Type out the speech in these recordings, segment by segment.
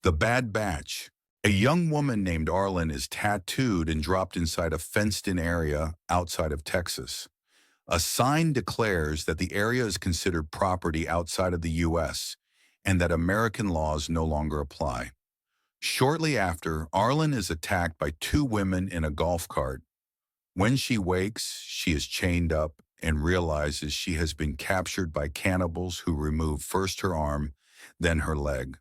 The Bad Batch. A young woman named Arlen is tattooed and dropped inside a fenced-in area outside of Texas. A sign declares that the area is considered property outside of the U.S. and that American laws no longer apply. Shortly after, Arlen is attacked by two women in a golf cart. When she wakes, she is chained up and realizes she has been captured by cannibals who remove first her arm, then her leg.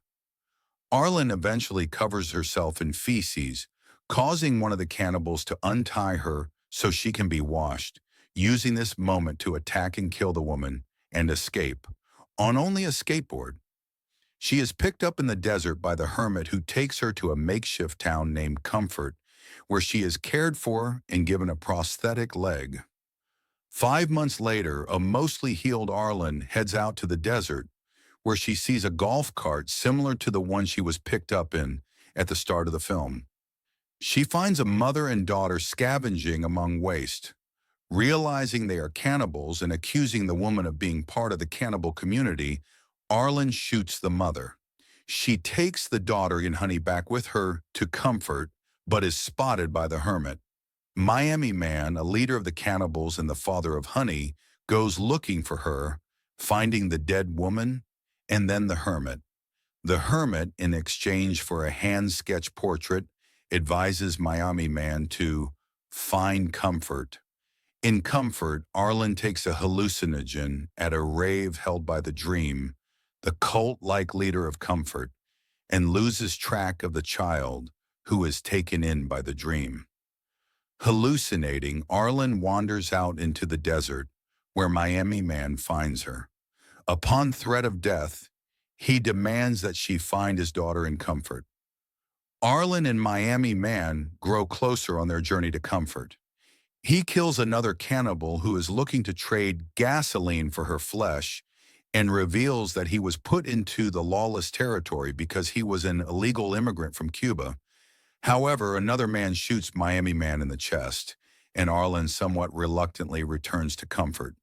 Arlen eventually covers herself in feces, causing one of the cannibals to untie her so she can be washed, using this moment to attack and kill the woman and escape, on only a skateboard. She is picked up in the desert by the hermit who takes her to a makeshift town named Comfort, where she is cared for and given a prosthetic leg. 5 months later, a mostly healed Arlen heads out to the desert, where she sees a golf cart similar to the one she was picked up in at the start of the film. She finds a mother and daughter scavenging among waste. Realizing they are cannibals and accusing the woman of being part of the cannibal community, Arlen shoots the mother. She takes the daughter and Honey back with her to Comfort, but is spotted by the hermit. Miami Man, a leader of the cannibals and the father of Honey, goes looking for her, finding the dead woman and then the hermit. The hermit, in exchange for a hand-sketched portrait, advises Miami Man to find Comfort. In Comfort, Arlen takes a hallucinogen at a rave held by the Dream, the cult-like leader of Comfort, and loses track of the child who is taken in by the Dream. Hallucinating, Arlen wanders out into the desert, where Miami Man finds her. Upon threat of death, he demands that she find his daughter in Comfort. Arlen and Miami Man grow closer on their journey to Comfort. He kills another cannibal who is looking to trade gasoline for her flesh and reveals that he was put into the lawless territory because he was an illegal immigrant from Cuba. However, another man shoots Miami Man in the chest, and Arlen somewhat reluctantly returns to Comfort.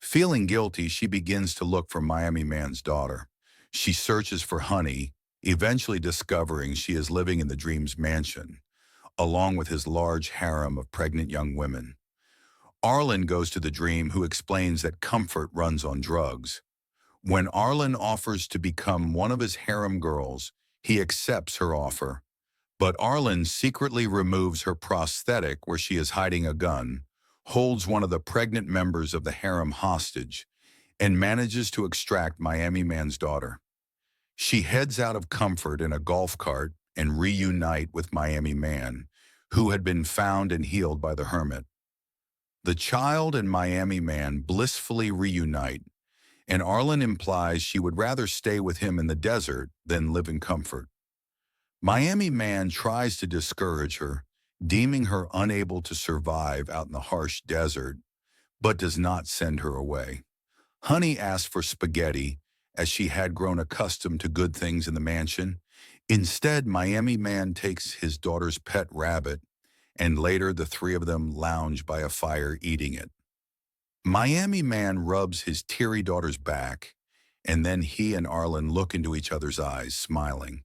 Feeling guilty, she begins to look for Miami Man's daughter. She searches for Honey, eventually discovering she is living in the Dream's mansion, along with his large harem of pregnant young women. Arlen goes to the Dream, who explains that Comfort runs on drugs. When Arlen offers to become one of his harem girls, he accepts her offer. But Arlen secretly removes her prosthetic where she is hiding a gun, holds one of the pregnant members of the harem hostage, and manages to extract Miami Man's daughter. She heads out of Comfort in a golf cart and reunite with Miami Man, who had been found and healed by the hermit. The child and Miami Man blissfully reunite, and Arlen implies she would rather stay with him in the desert than live in Comfort. Miami Man tries to discourage her, deeming her unable to survive out in the harsh desert, but does not send her away. Honey asks for spaghetti, as she had grown accustomed to good things in the mansion. Instead, Miami Man takes his daughter's pet rabbit, and later the three of them lounge by a fire eating it. Miami Man rubs his teary daughter's back, and then he and Arlen look into each other's eyes, smiling.